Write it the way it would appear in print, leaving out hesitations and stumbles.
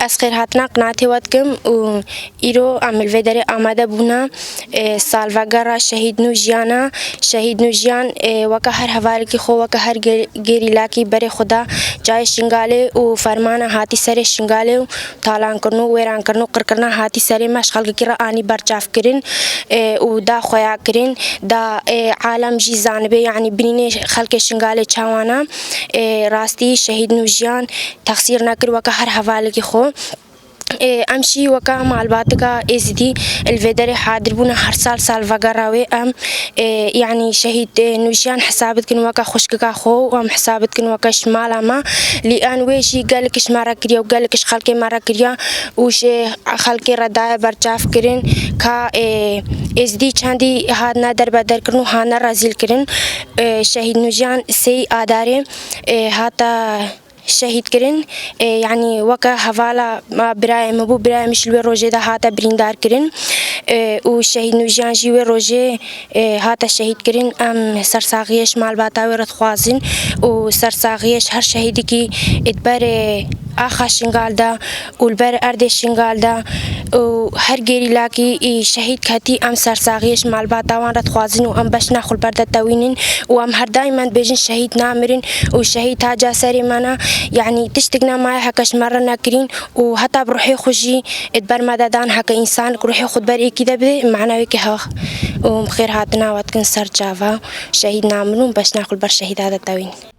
از خیر هاتنا قناعتی واد کم و ایرو عمل وداره آماده بونا سالوگر شهید نوجیانا شهید نوجیان وکه هر حوالی کی خو وکه هر گریلا کی بر خدا جای شنگاله و فرمان هاتی سر شنگاله و تالان کرنو ویران کرنو کرنا هاتی سر مشغل کی را آنی برچاف کرن و دا خویا کرن دا عالم جی زانبه یعنی بنینه خلق شنگاله چوانا راستی شهید نوجیان تقصیر نکر وکه هر حوالی کی خو امشي وكا معلوماتك ازدي الفيدري حاضر بونا هر سال فقراوي يعني شهيد نوشيان حسابتكن وكا خشكك خو ام حسابتكن وكا شمال ما لان ويشي قالك شمارا كريا وقالك خلقي مارا كريا وش خلقي ردايا برجاف كرين كا ازدي چاندي هادنا در بدر كرنو هانا رازيل كرين شهيد نوشيان سي آداري هاتا شهید کرن یعنی وکه حوالا برای مبو برای مشلوی روزه ده هاتا بریندار کرن و شهید نوجیان جیوی روزه هاتا شهید کرن ام سرساقیش مالباتاوی رد خوازن و سرساقیش هر شهیدی کی ادبر آخا شنگال دا والبر ارد شنگال دا و هر گریلا کی شهید کتی ام سرساقیش مالباتاوان رد خوازن و ام بش نخل برد تاوینن و ام هر دایما بیجن شهید نامرن و شهید تاجا سری منا يعني تشتقنا معي هكاش مرة ناكرين وحتى بروحي خوشي ادبر مددان هكا إنسان روحي خد بري كده بي معناوي كها ومخير هاتنا واتكن سر جافا شهيد نعملون باش ناكل بر شهيد هذا التوين.